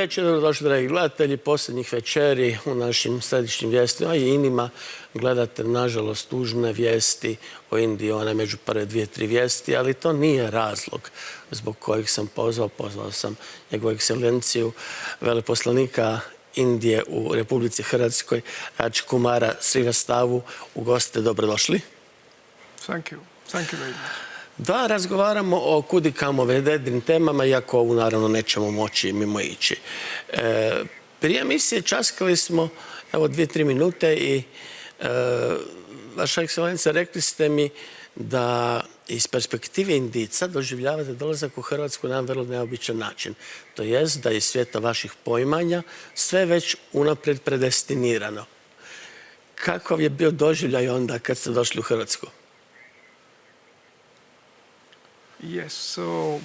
večer, dobrodošli dragi gledatelji posljednjih večeri u našim središnjim vijestima i inima. Gledate, nažalost, tužne vijesti o Indiji, one među prve 2-3 vijesti, ali to nije razlog zbog kojih sam pozvao sam njegovu ekscelenciju, veleposlanika Indije u Republici Hrvatskoj, Raj Kumara Srivastavu. U goste, dobrodošli. Thank you. Thank you very much. Da razgovaramo o kudikamo vedrim temama, iako ovu naravno nećemo moći mimo ići. Prije emisije časkali smo 2-3 minute i vaša ekscelencija, rekli ste mi da iz perspektive Indijca doživljavate dolazak u Hrvatsku na jedan vrlo neobičan način. To jest da iz svijeta vaših poimanja sve već unaprijed predestinirano. Kakav je bio doživljaj onda kad ste došli u Hrvatsku? Yes, so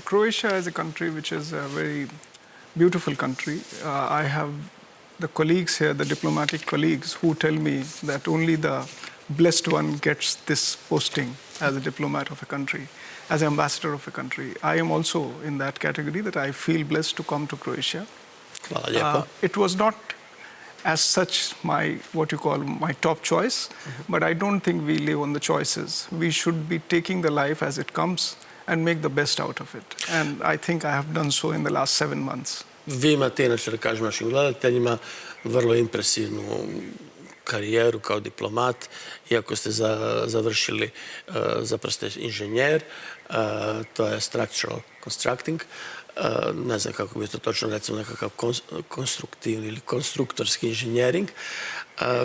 Croatia is a country which is a very beautiful country. I have the colleagues here, the diplomatic colleagues, who tell me that only the blessed one gets this posting as a diplomat of a country, as an ambassador of a country. I am also in that category, that I feel blessed to come to Croatia. Hvala lijepo. It was not as such my top choice, but I don't think we live on the choices. We should be taking the life as it comes and make the best out of it. And I think I have done so in the last 7 months. Vi imate, inače da kažem našim gledateljima, vrlo impresivnu karijeru kao diplomat, iako ste završili, zapravo ste inženjer, to je structural constructing, ne znam kako bi to točno, recimo nekakav konstruktivni ili konstruktorski inženjering.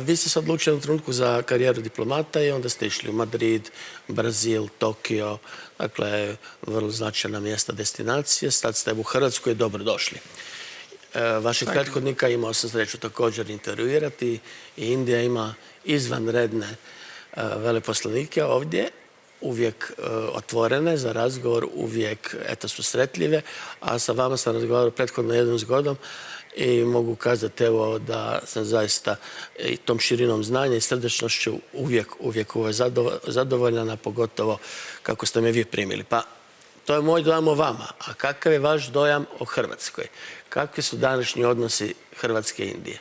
Vi ste se odlučili u trenutku za karijeru diplomata i onda ste išli u Madrid, Brazil, Tokio, dakle vrlo značajna mjesta destinacije. Sad ste u Hrvatskoj, dobrodošli. Vašeg prethodnika imao sam sreću također intervjuirati i Indija ima izvanredne veleposlanike ovdje, uvijek otvorene za razgovor, uvijek susretljive, a sa vama sam razgovarao prethodno jednom zgodom i mogu kazati da sam zaista i tom širinom znanja i srdečnošću uvijek zadovoljan, a pogotovo kako ste me vi primili. Pa to je moj dojam o vama. A kakav je vaš dojam o Hrvatskoj? Kakvi su današnji odnosi Hrvatske i Indije?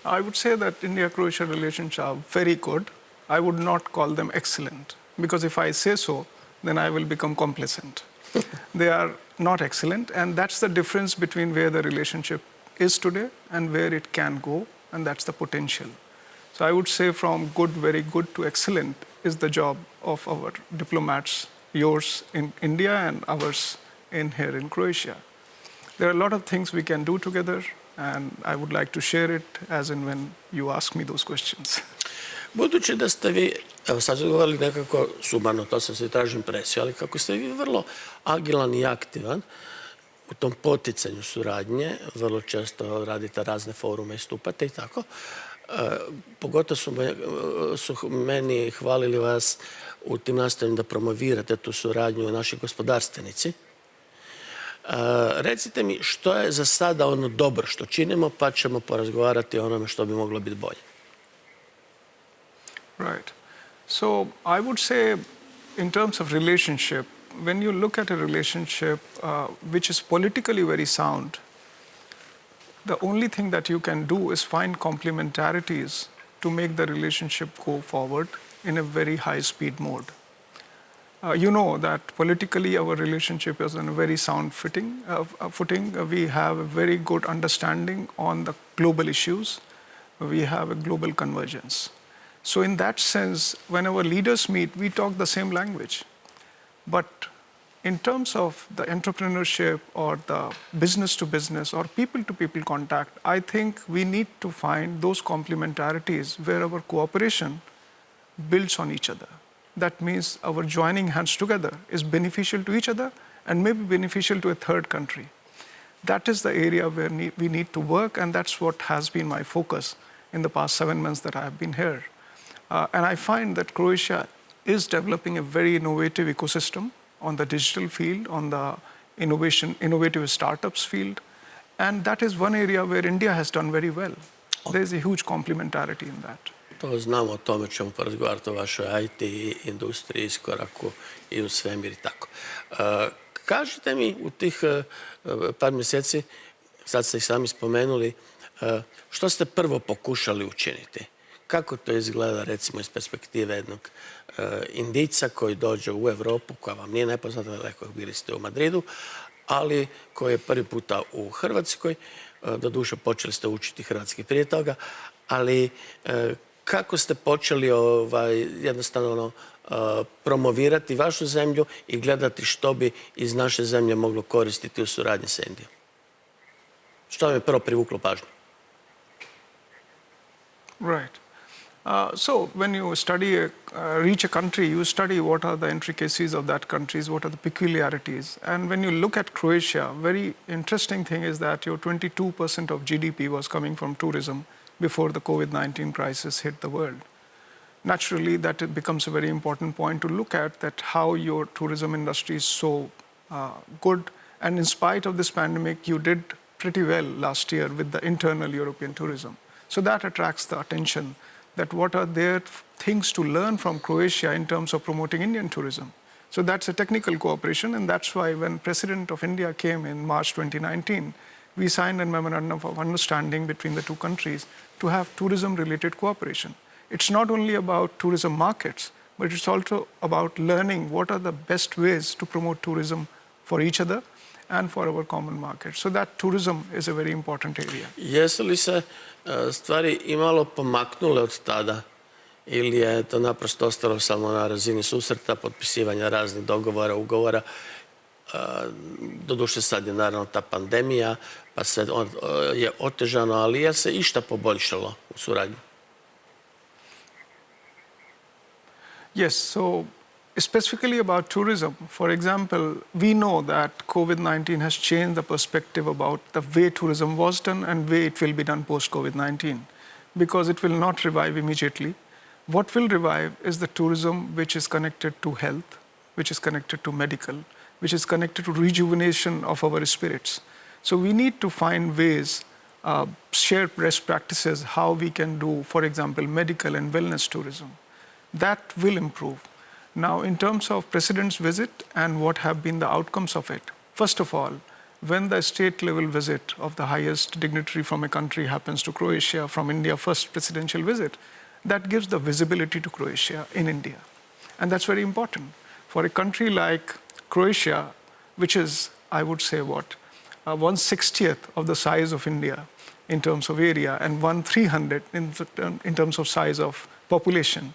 I would say that India-Croatia relations are very good. I would not call them excellent, because if I say so, then I will become complacent. They are not excellent, and that's the difference between where the relationship is today and where it can go, and that's the potential. So I would say from good, very good to excellent is the job of our diplomats, yours in India and ours here in Croatia. There are a lot of things we can do together, and I would like to share it as and when you ask me those questions. Budući da ste vi, evo sad govorili nekako sumarno, to sam se tražio impresiju, ali kako ste vi vrlo agilan i aktivan u tom poticanju suradnje, vrlo često radite razne forume i stupate i tako, pogotovo su meni hvalili vas u tim nastojanju da promovirate tu suradnju naši gospodarstvenici. Recite mi što je za sada ono dobro što činimo, pa ćemo porazgovarati o onome što bi moglo biti bolje. Right. So I would say, in terms of relationship, when you look at a relationship which is politically very sound, the only thing that you can do is find complementarities to make the relationship go forward in a very high-speed mode. You know that politically our relationship is on a very sound footing. We have a very good understanding on the global issues. We have a global convergence. So in that sense, when our leaders meet, we talk the same language. But in terms of the entrepreneurship or the business-to-business or people-to-people contact, I think we need to find those complementarities where our cooperation builds on each other. That means our joining hands together is beneficial to each other and maybe beneficial to a third country. That is the area where we need to work, and that's what has been my focus in the past 7 months that I have been here. And I find that Croatia is developing a very innovative ecosystem on the digital field, on the innovative startups field. And that is one area where India has done very well. There is a huge complementarity in that. To znamo, o tome ćemo porazgovarati o vašoj IT industriji, iskoraku i u svemir i tako. Kažite mi u tih par mjeseci, sad ste ih sami spomenuli, što ste prvo pokušali učiniti? Kako to izgleda, recimo, iz perspektive jednog Indijca koji dođe u Europu, koja vam nije nepoznata, daleko bili ste u Madridu, ali koji je prvi puta u Hrvatskoj, doduše počeli ste učiti hrvatski prije toga, ali kako ste počeli jednostavno promovirati vašu zemlju i gledati što bi iz naše zemlje moglo koristiti u suradnji sa Indijom? Što vam je prvo privuklo pažnju? Right. So when you reach a country, you study what are the intricacies of that country, what are the peculiarities. And when you look at Croatia, very interesting thing is that your 22% of GDP was coming from tourism before the COVID-19 crisis hit the world. Naturally, that it becomes a very important point to look at, that how your tourism industry is so good. And in spite of this pandemic, you did pretty well last year with the internal European tourism. So that attracts the attention, that what are their things to learn from Croatia in terms of promoting Indian tourism. So that's a technical cooperation, and that's why when President of India came in March 2019, we signed a memorandum of understanding between the two countries to have tourism-related cooperation. It's not only about tourism markets, but it's also about learning what are the best ways to promote tourism for each other and for our common market. So that tourism is a very important area. Jesu li se stvari imalo pomaknule od tada ili je to naprosto ostalo samo na razini susreta, potpisivanja raznih dogovora, ugovora? Doduše sad je naravno ta pandemija, pa sve je otežano, ali je se išta poboljšalo u suradnji? Yes, so specifically about tourism, for example, we know that COVID-19 has changed the perspective about the way tourism was done and way it will be done post-COVID-19, because it will not revive immediately. What will revive is the tourism which is connected to health, which is connected to medical, which is connected to rejuvenation of our spirits. So we need to find ways, share best practices, how we can do, for example, medical and wellness tourism. That will improve. Now, in terms of President's visit and what have been the outcomes of it, first of all, when the state-level visit of the highest dignitary from a country happens to Croatia, from India, first presidential visit, that gives the visibility to Croatia in India. And that's very important. For a country like Croatia, which is, I would say, 1/60th of the size of India in terms of area and 1/300 in terms of size of population,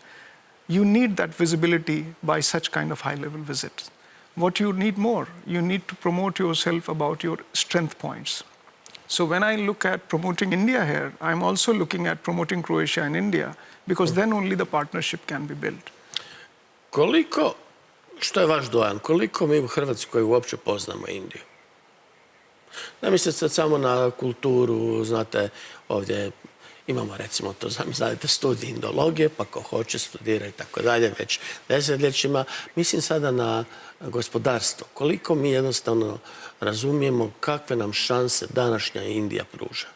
you need that visibility by such kind of high-level visits. What you need more, you need to promote yourself about your strength points. So when I look at promoting India here, I'm also looking at promoting Croatia and India, because then only the partnership can be built. Koliko, što je vaš dojam, koliko mi u Hrvatskoj uopće poznamo Indiju? Ne mislite sad samo na kulturu, znate, ovdje imamo, recimo, to znate, studij indologije, pa ko hoće studira i tako dalje, već desetljećima. Mislim sada na gospodarstvo. Koliko mi jednostavno razumijemo kakve nam šanse današnja Indija pruža?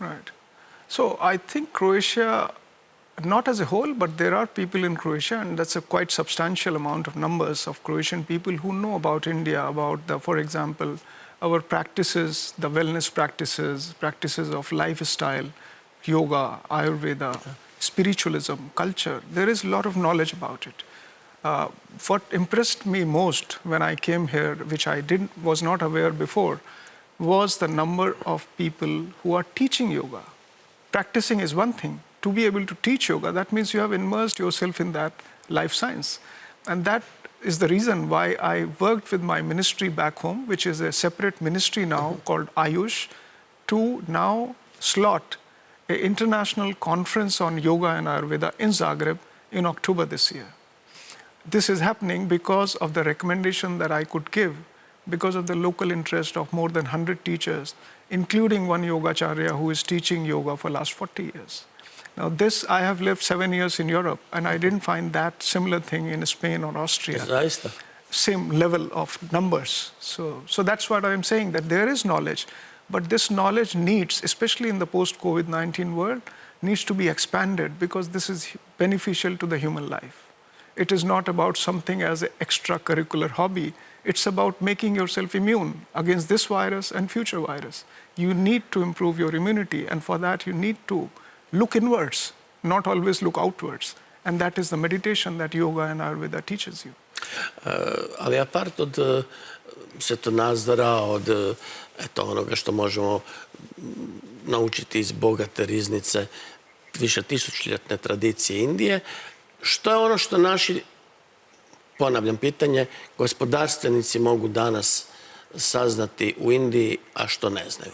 Right. So I think Croatia, not as a whole, but there are people in Croatia, and that's a quite substantial amount of numbers of Croatian people who know about India, about for example, our practices, the wellness practices of lifestyle, yoga, Ayurveda, spiritualism, culture. There is a lot of knowledge about it. What impressed me most when I came here, which I was not aware before, was the number of people who are teaching yoga. Practicing is one thing. To be able to teach yoga, that means you have immersed yourself in that life science. And that is the reason why I worked with my ministry back home, which is a separate ministry now called Ayush, to now slot an international conference on yoga and Ayurveda in Zagreb in October this year. This is happening because of the recommendation that I could give, because of the local interest of more than 100 teachers, including one yogacharya who is teaching yoga for the last 40 years. Now this, I have lived 7 years in Europe, and I didn't find that similar thing in Spain or Austria. Same level of numbers. So that's what I'm saying, that there is knowledge, but this knowledge needs, especially in the post-COVID-19 world, needs to be expanded, because this is beneficial to the human life. It is not about something as an extracurricular hobby. It's about making yourself immune against this virus and future virus. You need to improve your immunity, and for that you need to look inwards, not always look outwards. And that is the meditation that yoga and Ayurveda teaches you. Ali apart od svjetonazora, od onoga što možemo naučiti iz bogate riznice više tisućljetne tradicije Indije, što je ono što naši, ponavljam pitanje, gospodarstvenici mogu danas saznati u Indiji, a što ne znaju?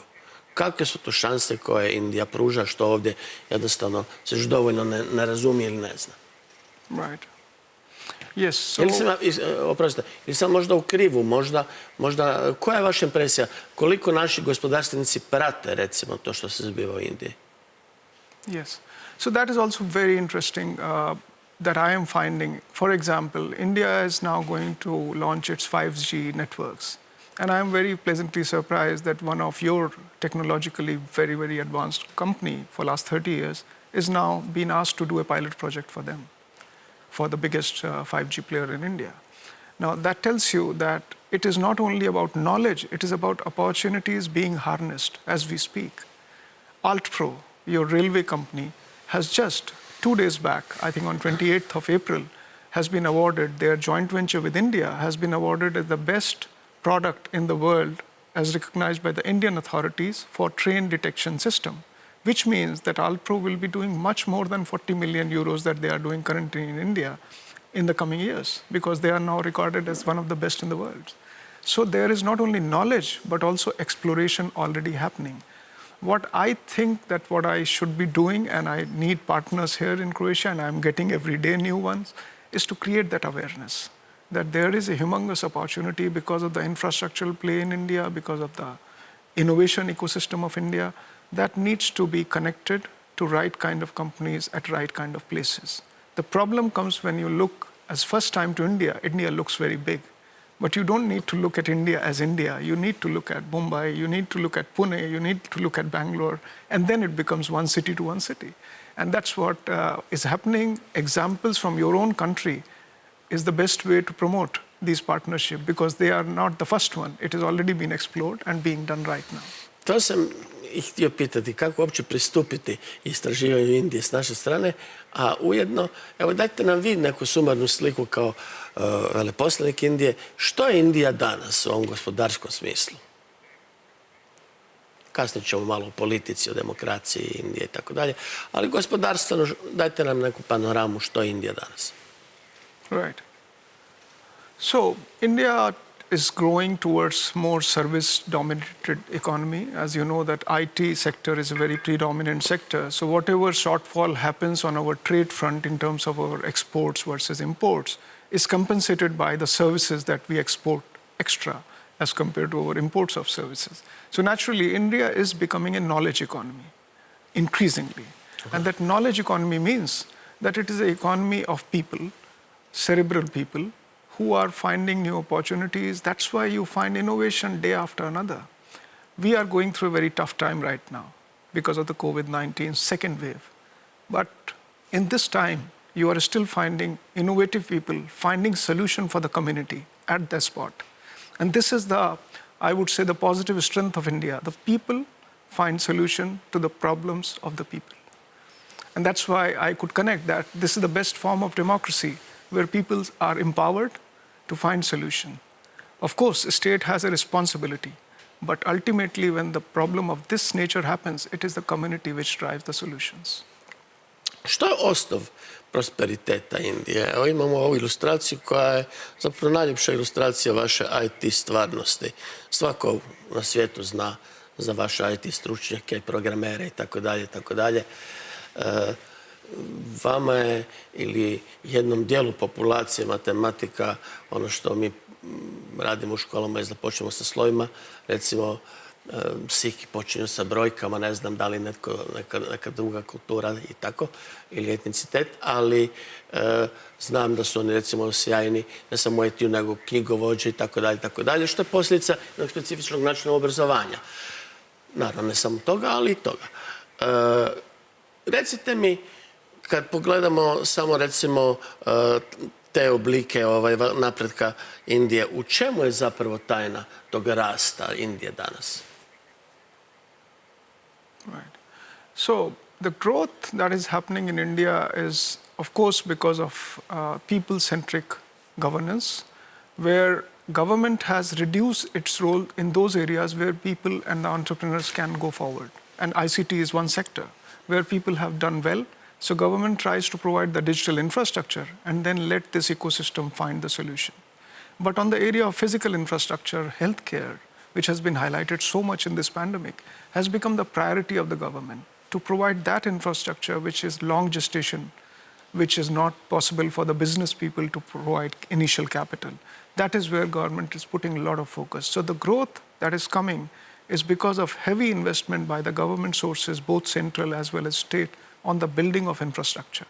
Kakve su to šanse koje Indija pruža, što ovdje jednostavno se još dovoljno ne razumije ili ne zna? Right. Yes, so... Ili sam možda u krivu, možda, koja je vaša impresija? Koliko naši gospodarstvenici prate, recimo, to što se zbiva u Indiji? Yes. So that is also very interesting that I am finding. For example, India is now going to launch its 5G networks. And I am very pleasantly surprised that one of your technologically very, very advanced company for last 30 years is now being asked to do a pilot project for them, for the biggest 5G player in India. Now, that tells you that it is not only about knowledge, it is about opportunities being harnessed as we speak. Altpro, your railway company, has just 2 days back, I think on 28th of April, has been awarded, their joint venture with India has been awarded as the best product in the world as recognized by the Indian authorities for train detection system, which means that Altpro will be doing much more than 40 million euros that they are doing currently in India in the coming years, because they are now regarded as one of the best in the world. So there is not only knowledge, but also exploration already happening. What I think that what I should be doing, and I need partners here in Croatia, and I'm getting every day new ones, is to create that awareness that there is a humongous opportunity because of the infrastructural play in India, because of the innovation ecosystem of India, that needs to be connected to right kind of companies at right kind of places. The problem comes when you look as first time to India, India looks very big. But you don't need to look at India as India. You need to look at Mumbai, you need to look at Pune, you need to look at Bangalore, and then it becomes one city to one city. And that's what is happening. Examples from your own country is the best way to promote these partnerships, because they are not the first one. It has already been explored and being done right now. To sam i htio pitati, kako uopće pristupiti istraživanju Indije s naše strane, a ujedno, evo dajte nam vi neku sumarnu sliku kao veleposlanik Indije. Što je Indija danas u ovom gospodarskom smislu? Kasnije ćemo malo o politici, o demokraciji Indije i tako dalje, ali gospodarstveno dajte nam neku panoramu što je Indija danas. Right. So India is growing towards more service-dominated economy. As you know, that IT sector is a very predominant sector. So whatever shortfall happens on our trade front in terms of our exports versus imports is compensated by the services that we export extra as compared to our imports of services. So naturally, India is becoming a knowledge economy, increasingly. Okay. And that knowledge economy means that it is an economy of people, cerebral people, who are finding new opportunities. That's why you find innovation day after another. We are going through a very tough time right now because of the COVID-19 second wave. But in this time, you are still finding innovative people, finding solution for the community at that spot. And this is the, I would say, the positive strength of India. The people find solution to the problems of the people. And that's why I could connect that this is the best form of democracy, where people are empowered to find solution. Of course, the state has a responsibility, but ultimately when the problem of this nature happens, it is the community which drives the solutions. Što je osnov prosperiteta Indije? Evo imamo ovu ilustraciju koja je zapravo najljepša ilustracija vaše IT stvarnosti. Svako na svijetu zna za vaše IT stručnjake, programere i tako dalje, tako dalje. Vama je ili jednom dijelu populacije matematika, ono što mi radimo u školama je da počnemo sa slovima, recimo Siki počinju sa brojkama, ne znam da li neka druga kultura i tako, ili etnicitet, ali znam da su oni recimo sjajni, ne samo u IT-u, nego knjigovođe i tako dalje, što je posljedica jednog specifičnog načina obrazovanja. Naravno, ne samo toga, ali i toga. Recite mi, kad pogledamo samo recimo te oblike napretka Indije. U čemu je zapravo tajna tog rasta Indije danas? Right. So the growth that is happening in India is, of course, because of people-centric governance, where government has reduced its role in those areas where people and the entrepreneurs can go forward. And ICT is one sector where people have done well. So government tries to provide the digital infrastructure and then let this ecosystem find the solution. But on the area of physical infrastructure, healthcare, which has been highlighted so much in this pandemic, has become the priority of the government to provide that infrastructure which is long gestation, which is not possible for the business people to provide initial capital. That is where government is putting a lot of focus. So the growth that is coming is because of heavy investment by the government sources, both central as well as state, on the building of infrastructure.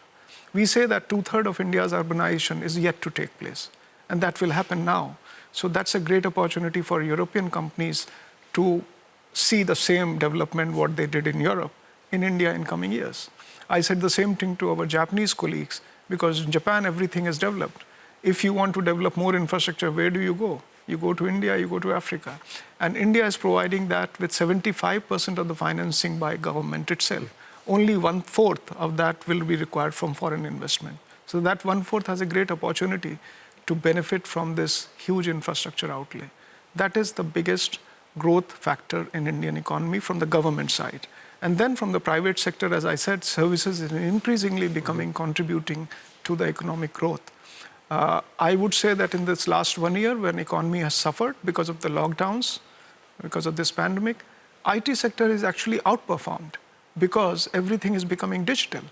We say that 2/3 of India's urbanization is yet to take place, and that will happen now. So that's a great opportunity for European companies to see the same development what they did in Europe in India in coming years. I said the same thing to our Japanese colleagues, because in Japan everything is developed. If you want to develop more infrastructure, where do you go? You go to India, you go to Africa. And India is providing that with 75% of the financing by government itself. Only 1/4 of that will be required from foreign investment. So that 1/4 has a great opportunity to benefit from this huge infrastructure outlay. That is the biggest growth factor in Indian economy from the government side. And then from the private sector, as I said, services is increasingly becoming contributing to the economic growth. I would say that in this last 1 year, when economy has suffered because of the lockdowns, because of this pandemic, IT sector is actually outperformed because everything is becoming digital.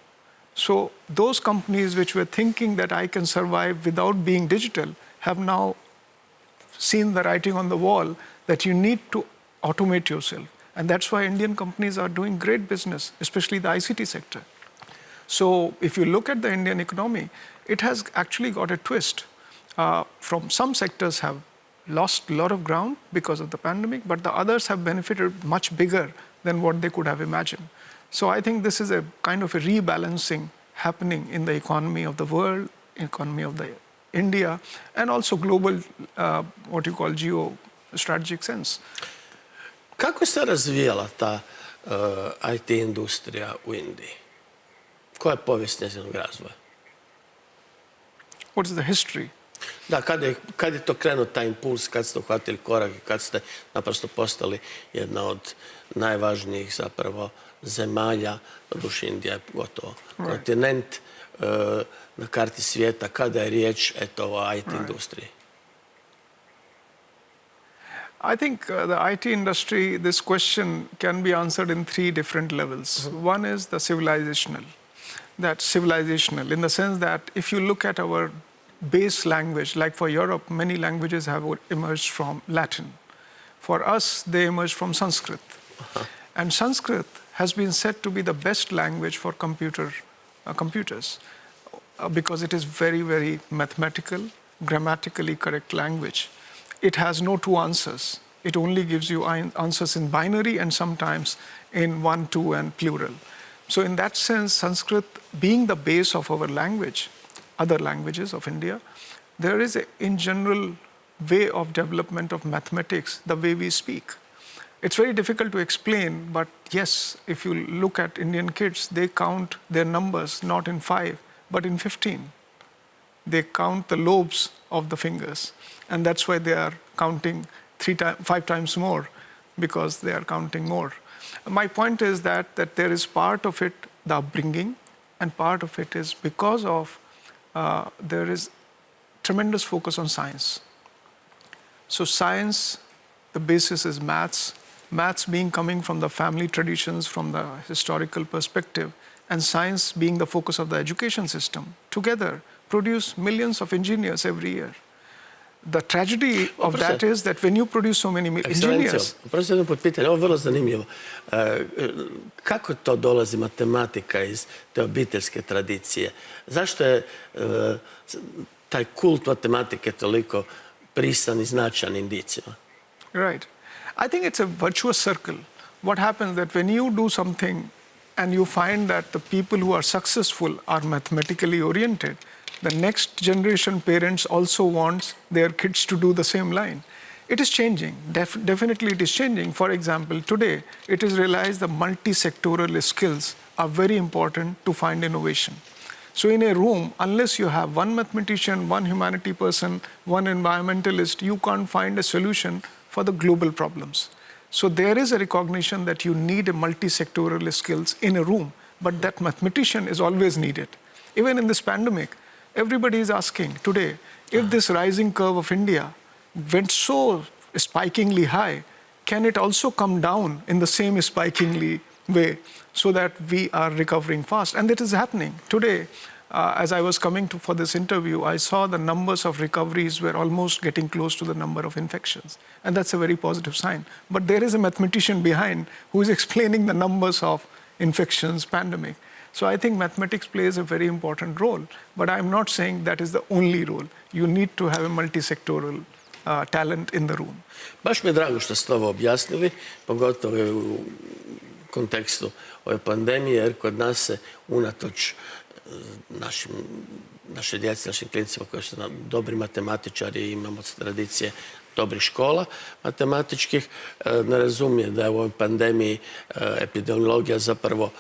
So those companies which were thinking that I can survive without being digital have now seen the writing on the wall that you need to automate yourself. And that's why Indian companies are doing great business, especially the ICT sector. So if you look at the Indian economy, it has actually got a twist. From some sectors have lost a lot of ground because of the pandemic, but the others have benefited much bigger than what they could have imagined. So I think this is a kind of a rebalancing happening in the economy of the world, economy of the India, and also global, what you call geostrategic sense. Kako se razvijala ta IT industrija u Indiji? Koja je povijest njezinog razvoja? What is the history? Da, kad je to krenuo taj impuls, kad ste uhvatili korak i kad ste naprosto postali jedna od najvažnijih zapravo zemalja, doduše Indija je gotovo kontinent na karti svijeta, kada je riječ o IT industriji? I think the IT industry, this question can be answered in 3 different levels. One is the civilizational. That's civilizational in the sense that if you look at our base language, like for Europe, many languages have emerged from Latin. For us, they emerged from Sanskrit. And Sanskrit has been said to be the best language for computers because it is very, very mathematical, grammatically correct language. It has no 2 answers. It only gives you answers in binary and sometimes in 1, 2, and plural. So in that sense, Sanskrit being the base of our language, other languages of India, there is in general way of development of mathematics, the way we speak. It's very difficult to explain, but yes, if you look at Indian kids, they count their numbers not in 5, but in 15. They count the lobes of the fingers. And that's why they are counting 5 times more, because they are counting more. My point is that there is part of it, the upbringing, and part of it is because of there is tremendous focus on science. So science, the basis is maths. Maths being coming from the family traditions, from the historical perspective, and science being the focus of the education system, together produce millions of engineers every year. The tragedy of that is that when you produce so many engineers... Prosto jedno potpitanje, ovo je vrlo zanimljivo. Kako to dolazi matematika iz te obiteljske tradicije? Zašto je taj kult matematike toliko prisan i značajan Indijcima? Right. I think it's a virtuous circle. What happens that when you do something and you find that the people who are successful are mathematically oriented, the next generation parents also wants their kids to do the same line. It is changing. Definitely it is changing. For example, today it is realized the multi-sectoral skills are very important to find innovation. So in a room, unless you have one mathematician, one humanity person, one environmentalist, you can't find a solution for the global problems. So there is a recognition that you need a multi-sectoral skills in a room, but that mathematician is always needed. Even in this pandemic, everybody is asking today, if this rising curve of India went so spikingly high, can it also come down in the same spikingly way so that we are recovering fast? And that is happening. Today, as I was coming for this interview, I saw the numbers of recoveries were almost getting close to the number of infections. And that's a very positive sign. But there is a mathematician behind who is explaining the numbers of infections, pandemic. So I think mathematics plays a very important role. But I'm not saying that is the only role. You need to have a multi-sectoral talent in the room. Baš mi je drago što ste ovo objasnili, pogotovo u kontekstu ove pandemije, jer kod nas se unatoč naše djece, našim klincima koji su dobri matematičari i imamo tradicije dobrih škola matematičkih, ne razumije da je u ovoj pandemiji epidemiologija zapravo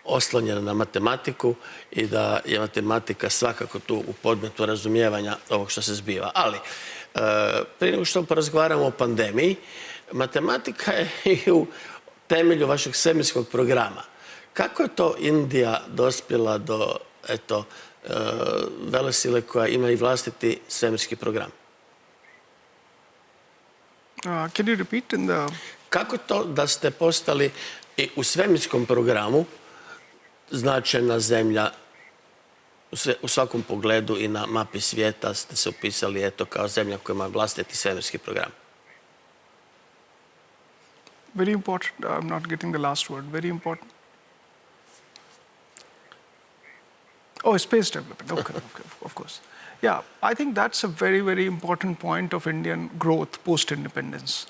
oslonjena na matematiku i da je matematika svakako tu u podmetu razumijevanja ovog što se zbiva. Ali, prije nego što porazgovaramo o pandemiji, matematika je i u temelju vašeg svemirskog programa. Kako je to Indija dospjela do velesile koja ima i vlastiti svemirski program? Can you repeat Kako to da ste postali i u svemirskom programu značajna zemlja u svakom pogledu i na mapi svijeta ste se upisali kao zemlja koja ima vlastiti svemirski program? Very important. I'm not getting the last word. Very important. Oh, space development. Okay, of course. Yeah, I think that's a very, very important point of Indian growth post-independence.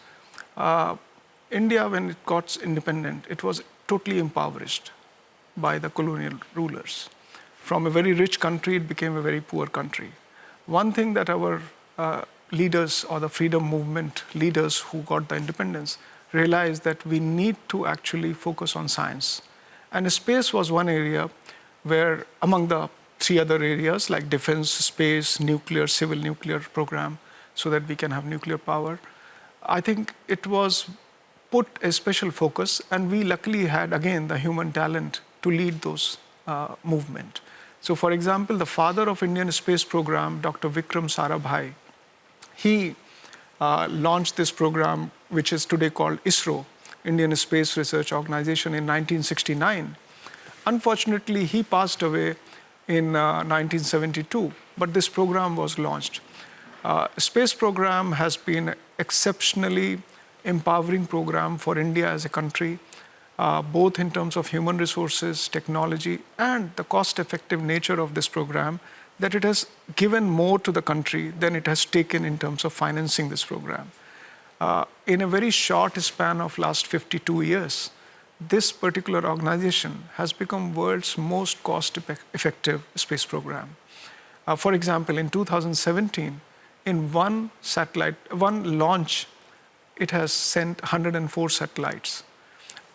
India, when it got independent, it was totally impoverished by the colonial rulers. From a very rich country, it became a very poor country. One thing that our leaders or the freedom movement leaders who got the independence realized that we need to actually focus on science. And space was one area where among the three other areas like defense, space, nuclear, civil nuclear program, so that we can have nuclear power, I think it was put a special focus, and we luckily had again the human talent to lead those movement. So for example, the father of Indian space program, Dr. Vikram Sarabhai, he launched this program which is today called ISRO, Indian Space Research Organization, in 1969. Unfortunately, he passed away in 1972, but this program was launched. Space program has been an exceptionally empowering program for India as a country, both in terms of human resources, technology, and the cost-effective nature of this program, that it has given more to the country than it has taken in terms of financing this program. In a very short span of last 52 years, this particular organization has become world's most cost-effective space program. For example, in 2017, in one launch, it has sent 104 satellites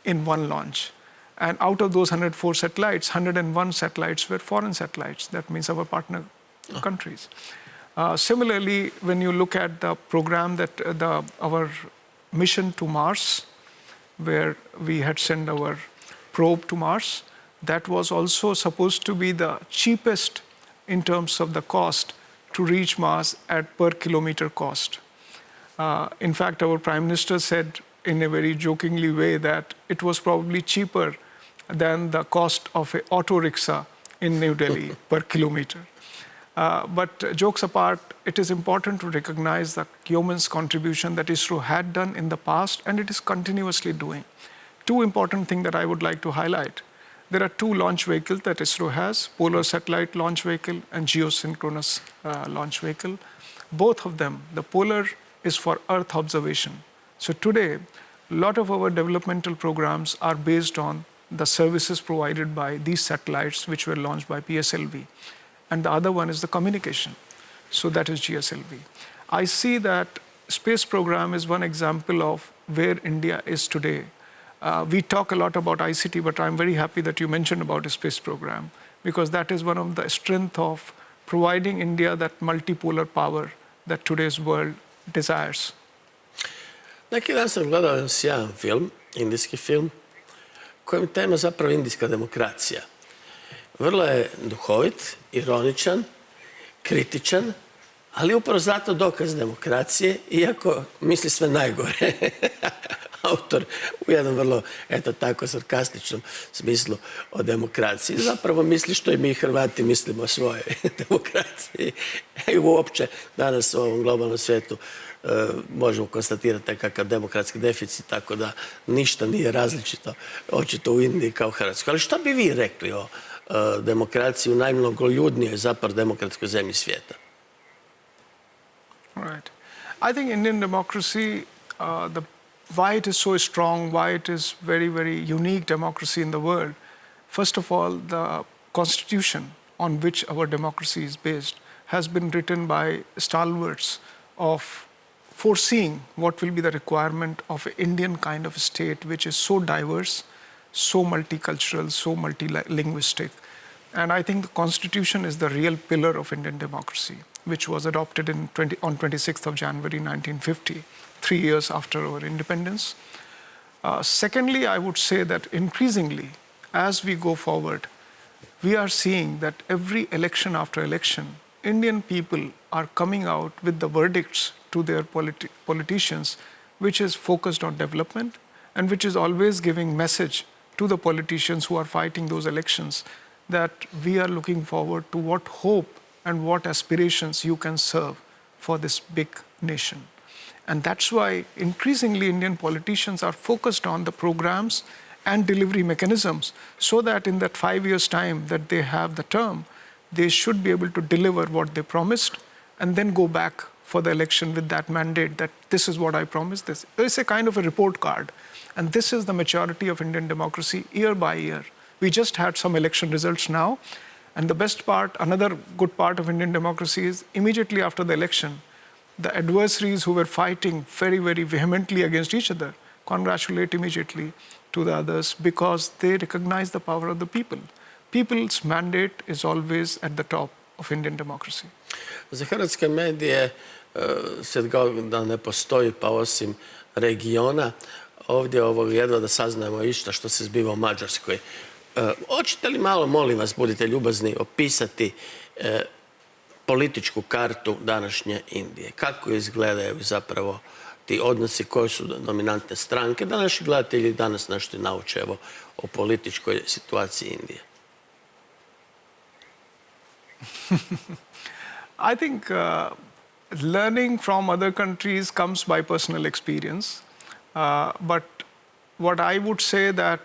in one launch. And out of those 104 satellites, 101 satellites were foreign satellites. That means our partner countries. Similarly, when you look at the program that our mission to Mars, where we had sent our probe to Mars, that was also supposed to be the cheapest in terms of the cost to reach Mars at per kilometer cost. In fact, our Prime Minister said in a very jokingly way that it was probably cheaper than the cost of an auto rickshaw in New Delhi per kilometer. But jokes apart, it is important to recognize the yeoman's contribution that ISRO had done in the past, and it is continuously doing. Two important things that I would like to highlight. There are two launch vehicles that ISRO has, Polar Satellite Launch Vehicle and Geosynchronous Launch Vehicle. Both of them, the Polar is for Earth observation. So today, a lot of our developmental programs are based on the services provided by these satellites which were launched by PSLV. and the other one is the communication. So that is GSLV. I see that space program is one example of where India is today. We talk a lot about ICT, but I'm very happy that you mentioned about a space program, because that is one of the strength of providing India that multipolar power that today's world desires. Neki dan sam gledao jedan sjajan film, indijski film, kojem tema zapravo indijska demokracija. Vrlo je duhovit, ironičan, kritičan, ali upravo zato dokaz demokracije, iako misli sve najgore. Autor u jednom vrlo, eto tako, sarkastičnom smislu o demokraciji. Zapravo misli što i mi Hrvati mislimo o svojoj demokraciji. I uopće danas u ovom globalnom svijetu možemo konstatirati kakav demokratski deficit, tako da ništa nije različito, očito u Indiji kao Hrvatskoj. Ali što bi vi rekli o demokraciji u najmnogoljudnijoj zapravo demokratskoj zemlji svijeta? Right. I think Indian democracy, why it is so strong, why it is very, very unique democracy in the world. First of all, the constitution on which our democracy is based has been written by stalwarts of foreseeing what will be the requirement of an Indian kind of state which is so diverse, so multicultural, so multilinguistic. And I think the constitution is the real pillar of Indian democracy, which was adopted on 26th of January 1950, 3 years after our independence. Secondly, I would say that increasingly, as we go forward, we are seeing that every election after election, Indian people are coming out with the verdicts to their politicians, which is focused on development and which is always giving message to the politicians who are fighting those elections that we are looking forward to what hope and what aspirations you can serve for this big nation. And that's why increasingly Indian politicians are focused on the programs and delivery mechanisms so that in that 5 years' time that they have the term, they should be able to deliver what they promised and then go back for the election with that mandate that this is what I promised. This is a kind of a report card. And this is the maturity of Indian democracy year by year. We just had some election results now. And the best part, another good part of Indian democracy is immediately after the election, the adversaries who were fighting very, very vehemently against each other congratulate immediately to the others because they recognize the power of the people. People's mandate is always at the top of Indian democracy. Za hrvatske medije svijet kao da ne postoji, pa osim regiona, ovdje jedva da saznajemo išta što se zbiva u Mađarskoj. Hoćete li malo, molim vas, budite ljubazni, opisati političku kartu današnje Indije? Kako izgledaju zapravo ti odnosi, koje su dominantne stranke? Da naši gledatelji danas nešto nauče o političkoj situaciji Indije. I think learning from other countries comes by personal experience. But what I would say that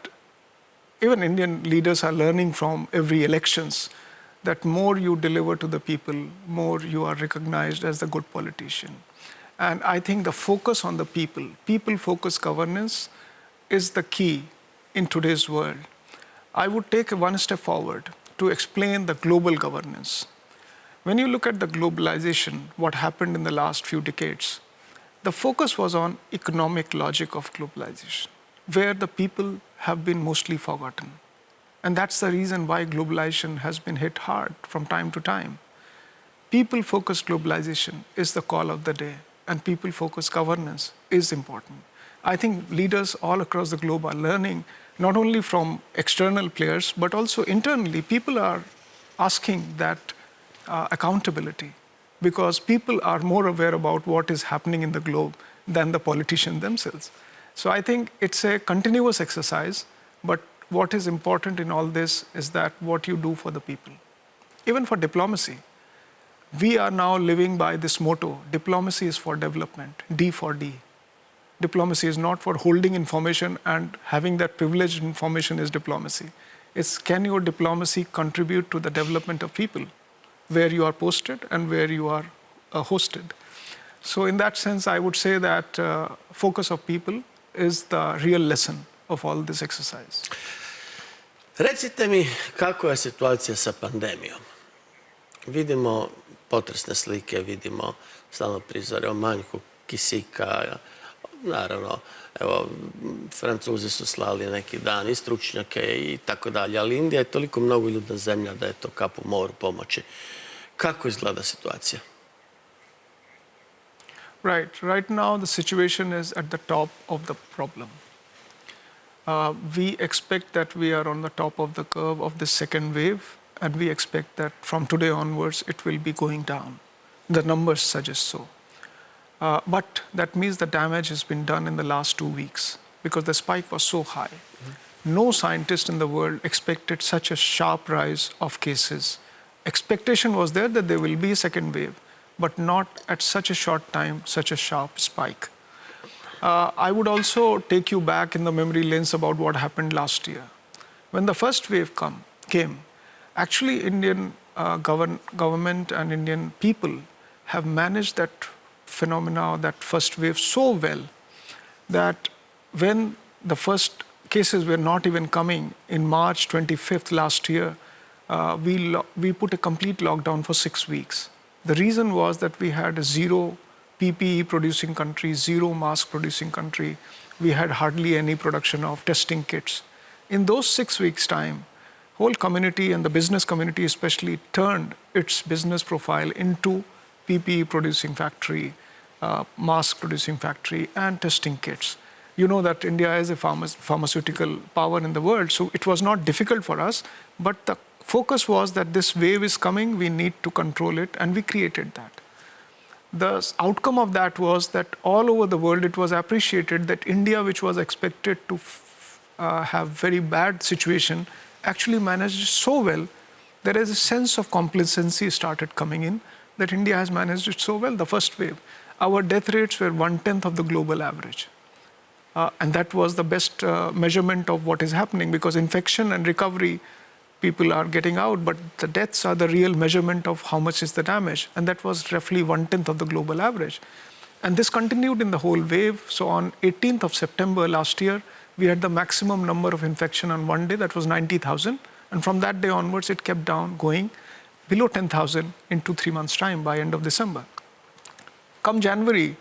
even Indian leaders are learning from every elections that more you deliver to the people, more you are recognized as a good politician. And I think the focus on the people-focused governance is the key in today's world. I would take one step forward to explain the global governance. When you look at the globalization, what happened in the last few decades, the focus was on economic logic of globalization, where the people have been mostly forgotten. And that's the reason why globalization has been hit hard from time to time. People-focused globalization is the call of the day, and people-focused governance is important. I think leaders all across the globe are learning not only from external players, but also internally. People are asking that accountability because people are more aware about what is happening in the globe than the politicians themselves. So I think it's a continuous exercise, but what is important in all this is that what you do for the people. Even for diplomacy, we are now living by this motto, diplomacy is for development, D for D. Diplomacy is not for holding information and having that privileged information is diplomacy. It's can your diplomacy contribute to the development of people where you are posted and where you are hosted. So in that sense, I would say that focus of people is the real lesson of all this exercise. Recite mi kako je situacija sa pandemijom. vidimo potresne slike, vidimo stalno prizore o manjku kisika. Naravno, evo, Francuzi su slali neki dan i stručnjake i tako dalje, ali Indija je toliko mnogoljudna zemlja da je to kap u moru pomoći. Kako izgleda situacija? Right now the situation is at the top of the problem. We expect that we are on the top of the curve of the second wave, and we expect that from today onwards it will be going down. The numbers suggest so. But that means the damage has been done in the last 2 weeks because the spike was so high. No scientist in the world expected such a sharp rise of cases. Expectation was there that there will be a second wave, but not at such a short time, such a sharp spike. I would also take you back in the memory lens about what happened last year. When the first wave came, actually Indian government and Indian people have managed that phenomena, that first wave so well that when the first cases were not even coming in March 25th last year, we put a complete lockdown for 6 weeks. The reason was that we had a zero PPE producing country, zero mask producing country. We had hardly any production of testing kits. In those 6 weeks' time, whole community and the business community especially turned its business profile into PPE producing factory, mask producing factory, and testing kits. You know that India is a pharmaceutical power in the world, so it was not difficult for us, but the focus was that this wave is coming, we need to control it, and we created that. The outcome of that was that all over the world it was appreciated that India, which was expected to have very bad situation, actually managed so well. There is a sense of complacency started coming in that India has managed it so well, the first wave. Our death rates were 1/10 of the global average. And that was the best measurement of what is happening, because infection and recovery, people are getting out, but the deaths are the real measurement of how much is the damage. And that was roughly 1/10 of the global average. And this continued in the whole wave. So on 18th of September last year, we had the maximum number of infection on one day, that was 90,000. And from that day onwards, it kept down going below 10,000 in 2-3 months' time by end of December. Come January,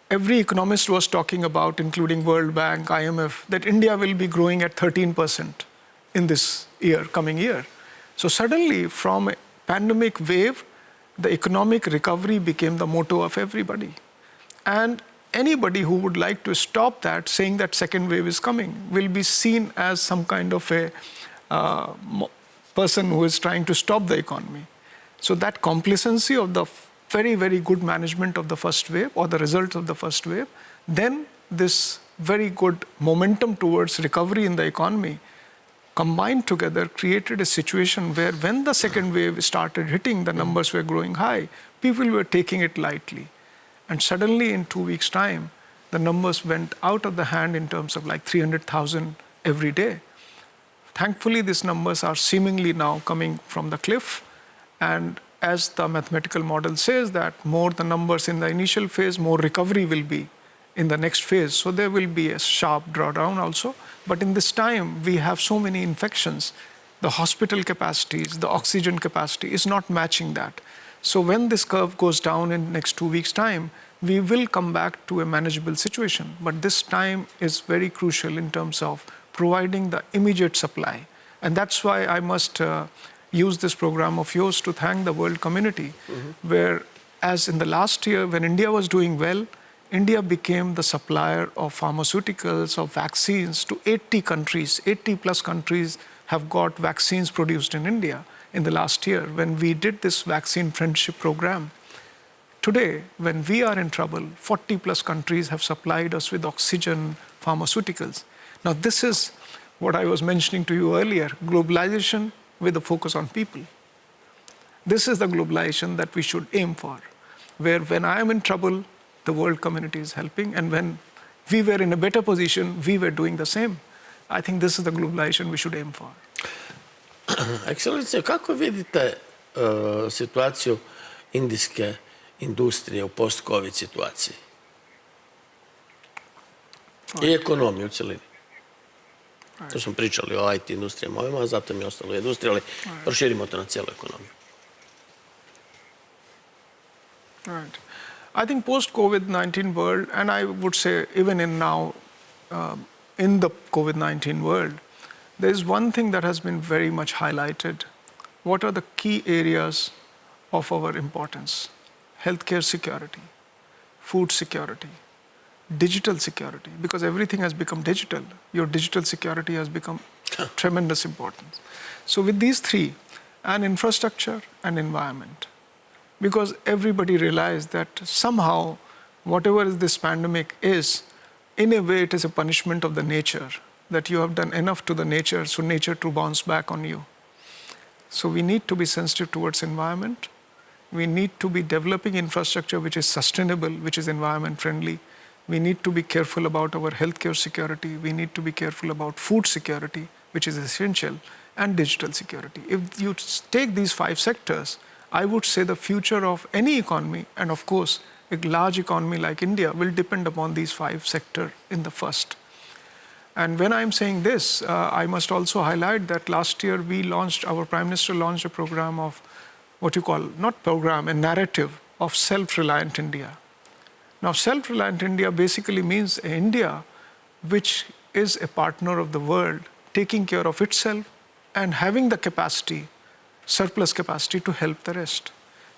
every economist was talking about, including World Bank, IMF, that India will be growing at 13% in this year, coming year. So suddenly, from a pandemic wave, the economic recovery became the motto of everybody. And anybody who would like to stop that, saying that second wave is coming, will be seen as some kind of a person who is trying to stop the economy. So that complacency of the very, very good management of the first wave, or the result of the first wave, then this very good momentum towards recovery in the economy combined together created a situation where when the second wave started hitting, the numbers were growing high, people were taking it lightly. And suddenly in 2 weeks' time, the numbers went out of the hand in terms of like 300,000 every day. Thankfully, these numbers are seemingly now coming from the cliff. And as the mathematical model says that more the numbers in the initial phase, more recovery will be in the next phase. So there will be a sharp drawdown also. But in this time, we have so many infections. The hospital capacities, the oxygen capacity is not matching that. So when this curve goes down in next 2 weeks' time, we will come back to a manageable situation. But this time is very crucial in terms of providing the immediate supply. And that's why I must use this program of yours to thank the world community, where as in the last year, when India was doing well, India became the supplier of pharmaceuticals, of vaccines to 80 countries. 80 plus countries have got vaccines produced in India in the last year when we did this vaccine friendship program. Today, when we are in trouble, 40 plus countries have supplied us with oxygen, pharmaceuticals. Now this is what I was mentioning to you earlier, globalization with a focus on people. This is the globalization that we should aim for, where when I am in trouble, the world community is helping, and when we were in a better position, we were doing the same. I think this is the globalization we should aim for. Ekscelencija, kako vidite situaciju indijske industrije u post-covid situaciji? I ekonomiju u celini. To smo pričali o IT industrijama ovima, a zatim je ostalo industrija, ali proširimo to na cijelu ekonomiju. Right. I think post-COVID-19 world, and I would say even in now, in the COVID-19 world, there is one thing that has been very much highlighted. What are the key areas of our importance? Healthcare security, food security, digital security, because everything has become digital. Your digital security has become tremendous importance. So with these three, and infrastructure and environment, because everybody realized that somehow whatever this pandemic is, in a way it is a punishment of the nature, that you have done enough to the nature, so nature to bounce back on you. So we need to be sensitive towards environment. We need to be developing infrastructure which is sustainable, which is environment friendly. We need to be careful about our healthcare security. We need to be careful about food security, which is essential, and digital security. If you take these 5 sectors, I would say the future of any economy, and of course, a large economy like India, will depend upon these 5 sectors in the first. And when I'm saying this, I must also highlight that last year our Prime Minister launched a program of what you call, not program, a narrative of self-reliant India. Now, self-reliant India basically means an India which is a partner of the world, taking care of itself and having the capacity, surplus capacity to help the rest.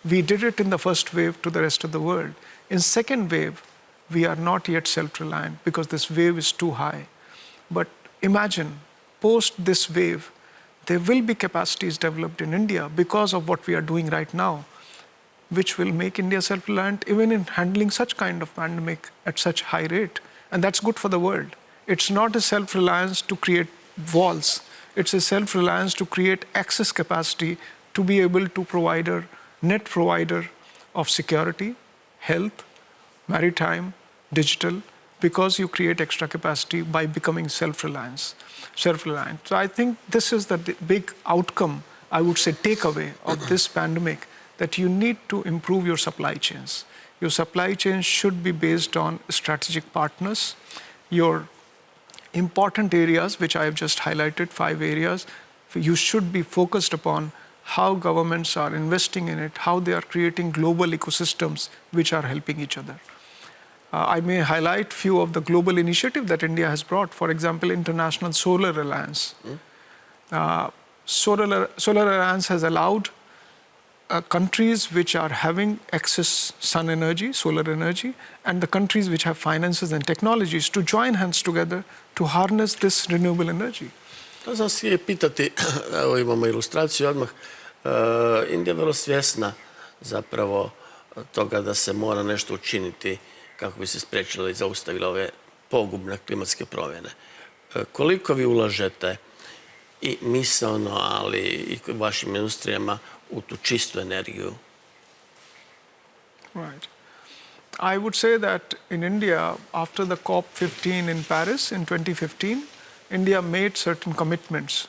We did it in the first wave to the rest of the world. In second wave, we are not yet self-reliant because this wave is too high. But imagine, post this wave, there will be capacities developed in India because of what we are doing right now, which will make India self-reliant even in handling such kind of pandemic at such high rate. And that's good for the world. It's not a self-reliance to create walls. It's a self-reliance to create access capacity to be able to provide a net provider of security, health, maritime, digital, because you create extra capacity by becoming self-reliant. So I think this is the big outcome, I would say, takeaway of this pandemic, that you need to improve your supply chains. Your supply chains should be based on strategic partners. Your important areas, which I have just highlighted, 5 areas, you should be focused upon how governments are investing in it, how they are creating global ecosystems which are helping each other. I may highlight few of the global initiatives that India has brought. For example, International Solar Alliance. Solar Alliance has allowed countries which are having excess sun energy, solar energy, and the countries which have finances and technologies to join hands together to harness this renewable energy. To sam se pitati, evo imamo ilustraciju odmah, Indija je vrlo svjesna zapravo toga da se mora nešto učiniti kako bi se spriječile i zaustavile ove pogubne klimatske promjene. Koliko vi ulažete i misaono, ali i vašim industrijama u tu čistu energiju? Right. I would say that in India, after the COP15 in Paris in 2015, India made certain commitments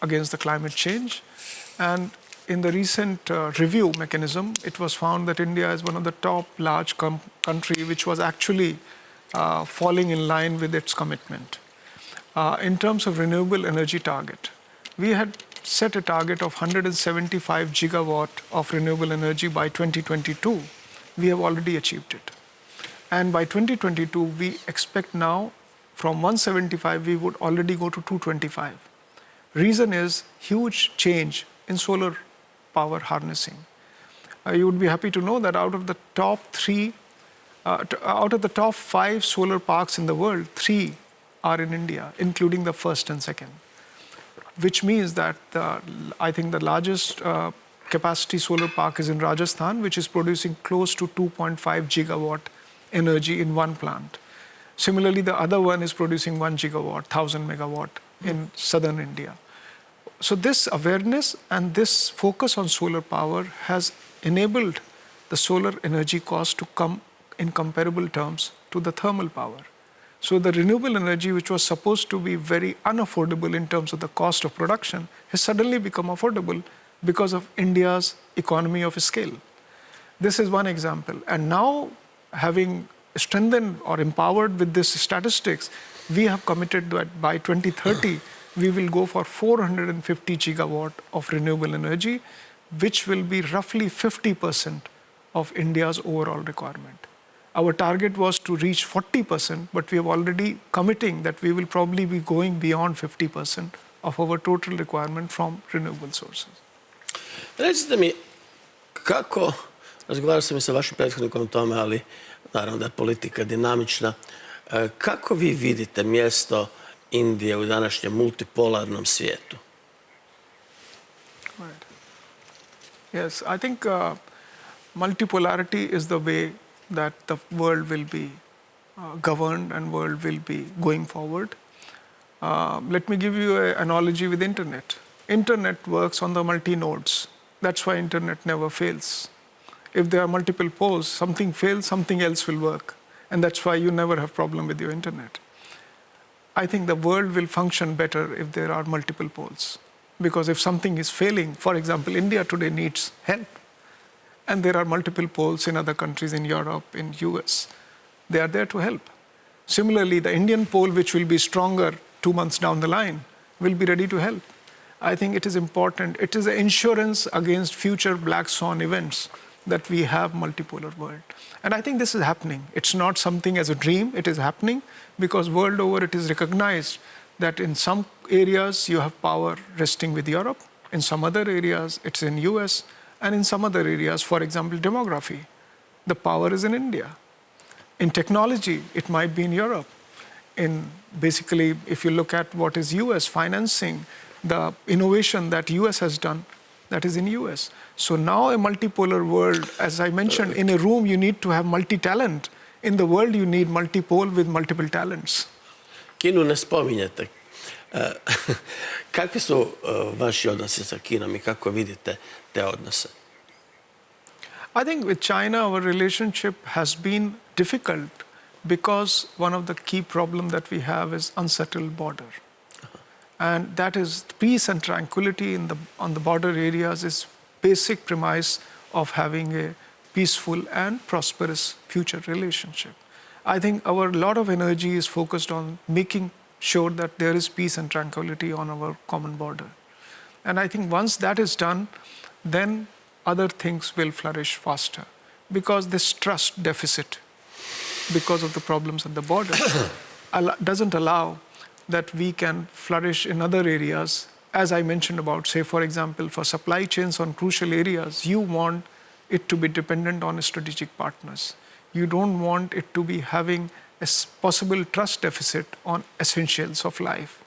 against the climate change. And in the recent review mechanism, it was found that India is one of the top large country which was actually falling in line with its commitment. In terms of renewable energy target, we had set a target of 175 gigawatt of renewable energy by 2022. We have already achieved it. And by 2022, we expect now from 175, we would already go to 225. Reason is huge change in solar power harnessing. You would be happy to know that out of the top 5 solar parks in the world, 3 are in India, including the first and second. Which means that I think the largest capacity solar park is in Rajasthan, which is producing close to 2.5 gigawatt energy in one plant. Similarly, the other one is producing 1 gigawatt, 1000 megawatt in southern India. So this awareness and this focus on solar power has enabled the solar energy cost to come in comparable terms to the thermal power. So the renewable energy, which was supposed to be very unaffordable in terms of the cost of production, has suddenly become affordable because of India's economy of scale. This is one example. And now, having strengthened or empowered with this statistics, we have committed that by 2030, we will go for 450 gigawatt of renewable energy, which will be roughly 50% of India's overall requirement. Our target was to reach 40%, but we have already committing that we will probably be going beyond 50% of our total requirement from renewable sources. Recite mi, kako, razgovarao sam i sa vašim prethodnikom o tome, ali naravno da je politika dinamična, kako vi vidite mjesto Indije u današnjem multipolarnom svijetu? Right. Yes, I think multipolarity is the way that the world will be governed and world will be going forward. Let me give you an analogy with internet. Internet works on the multi-nodes. That's why internet never fails. If there are multiple poles, something fails, something else will work. And that's why you never have problem with your internet. I think the world will function better if there are multiple poles. Because if something is failing, for example, India today needs help. And there are multiple poles in other countries, in Europe, in US. They are there to help. Similarly, the Indian pole, which will be stronger 2 months down the line, will be ready to help. I think it is important. It is an insurance against future black swan events that we have multipolar world. And I think this is happening. It's not something as a dream. It is happening because world over it is recognized that in some areas you have power resting with Europe. In some other areas, it's in US. And in some other areas, for example, demography, the power is in India. In technology, it might be in Europe. In basically, if you look at what is US financing, the innovation that US has done, that is in US. So now a multipolar world, as I mentioned, in a room you need to have multi-talent. In the world you need multipole with multiple talents. Kinu ne spominjete. Kakvi su vaši odnosi sa Kinom i kako vidite te odnose? I think with China, our relationship has been difficult because one of the key problems that we have is unsettled border. And that is peace and tranquility on the border areas is basic premise of having a peaceful and prosperous future relationship. I think our lot of energy is focused on making sure that there is peace and tranquility on our common border. And I think once that is done, then other things will flourish faster. Because this trust deficit, because of the problems at the border, doesn't allow that we can flourish in other areas. As I mentioned about, say, for example, for supply chains on crucial areas, you want it to be dependent on strategic partners. You don't want it to be having a possible trust deficit on essentials of life.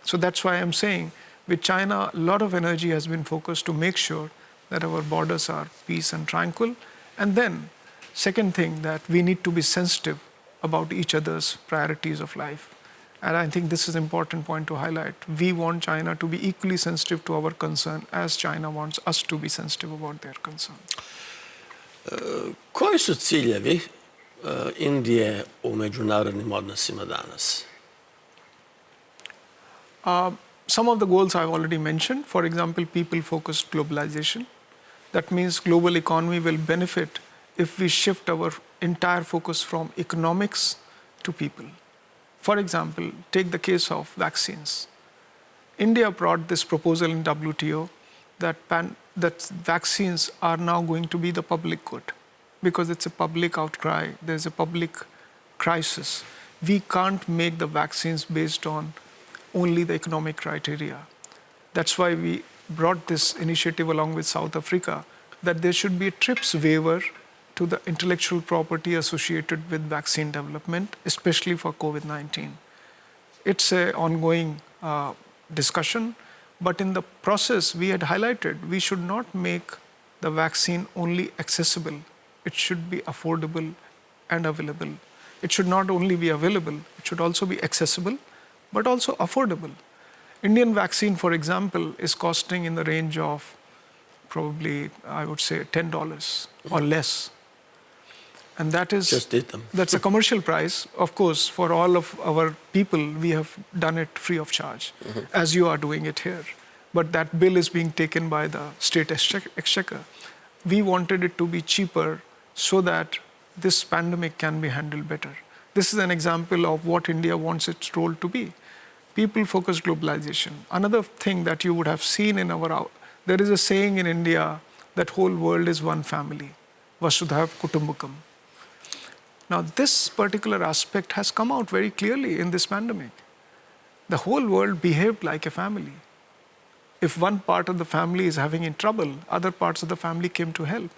So that's why I'm saying with China, a lot of energy has been focused to make sure that our borders are peace and tranquil. And then, second thing, that we need to be sensitive about each other's priorities of life. And I think this is an important point to highlight. We want China to be equally sensitive to our concern as China wants us to be sensitive about their concern. Koji su ciljevi Indije u međunarodnim odnosima danas? Some of the goals I've already mentioned. For example, people-focused globalization. That means global economy will benefit if we shift our entire focus from economics to people. For example, take the case of vaccines. India brought this proposal in WTO that vaccines are now going to be the public good because it's a public outcry, there's a public crisis. We can't make the vaccines based on only the economic criteria. That's why we brought this initiative along with South Africa that there should be a TRIPS waiver to the intellectual property associated with vaccine development, especially for COVID-19. It's an ongoing discussion, but in the process we had highlighted we should not make the vaccine only accessible. It should be affordable and available. It should not only be available, it should also be accessible, but also affordable. Indian vaccine, for example, is costing in the range of probably, I would say, $10 or less. And that is, just eat them. That's a commercial price. Of course, for all of our people, we have done it free of charge, as you are doing it here. But that bill is being taken by the state exchequer. We wanted it to be cheaper so that this pandemic can be handled better. This is an example of what India wants its role to be. People-focused globalization. Another thing that you would have seen in there is a saying in India that whole world is one family. Vasudhaiva Kutumbakam. Now, this particular aspect has come out very clearly in this pandemic. The whole world behaved like a family. If one part of the family is having in trouble, other parts of the family came to help.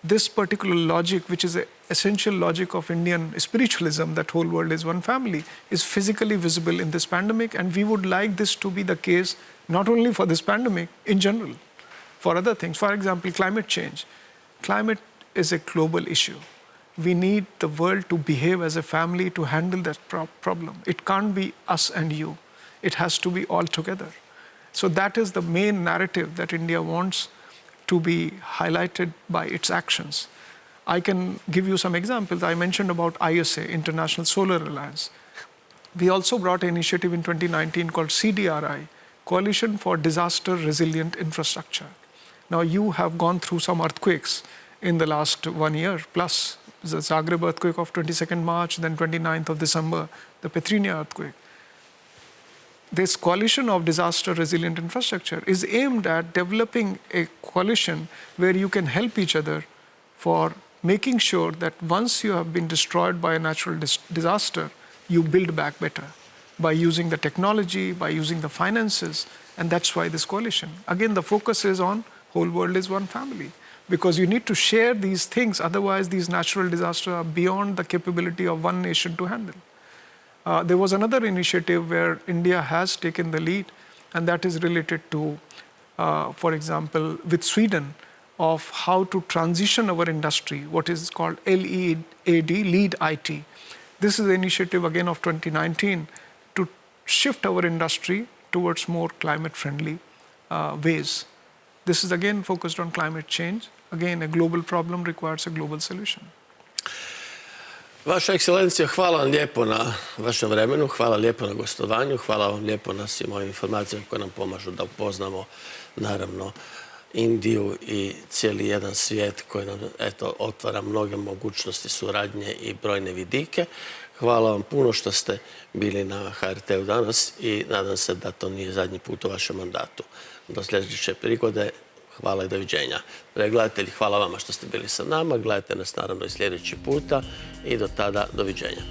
This particular logic, which is an essential logic of Indian spiritualism, that whole world is one family, is physically visible in this pandemic, and we would like this to be the case not only for this pandemic, in general, for other things. For example, climate change. Climate is a global issue. We need the world to behave as a family to handle that problem. It can't be us and you. It has to be all together. So that is the main narrative that India wants to be highlighted by its actions. I can give you some examples. I mentioned about ISA, International Solar Alliance. We also brought an initiative in 2019 called CDRI, Coalition for Disaster Resilient Infrastructure. Now, you have gone through some earthquakes in the last 1 year, plus the Zagreb earthquake of 22nd March, then 29th of December, the Petrinia earthquake. This coalition of disaster resilient infrastructure is aimed at developing a coalition where you can help each other for making sure that once you have been destroyed by a natural disaster, you build back better by using the technology, by using the finances, and that's why this coalition. Again, the focus is on whole world is one family, because you need to share these things, otherwise these natural disasters are beyond the capability of one nation to handle. There was another initiative where India has taken the lead, and that is related to, for example, with Sweden, of how to transition our industry, what is called LEAD, Lead IT. This is an initiative again of 2019 to shift our industry towards more climate-friendly ways. This is again focused on climate change. Again, a global problem requires a global solution. Vaša ekscelencija, hvala vam lijepo na vašem vremenu, hvala lijepo na gostovanju, hvala vam lijepo na svim ovim informacijama koje nam pomažu da upoznamo, naravno, Indiju i cijeli jedan svijet koji nam, eto, otvara mnoge mogućnosti suradnje i brojne vidike. Hvala vam puno što ste bili na HRT-u danas i nadam se da to nije zadnji put u vašem mandatu. Do sljedeće prigode, hvala i doviđenja. Dragi gledatelji, hvala vama što ste bili sa nama. Gledajte nas naravno i sljedeći puta i do tada doviđenja.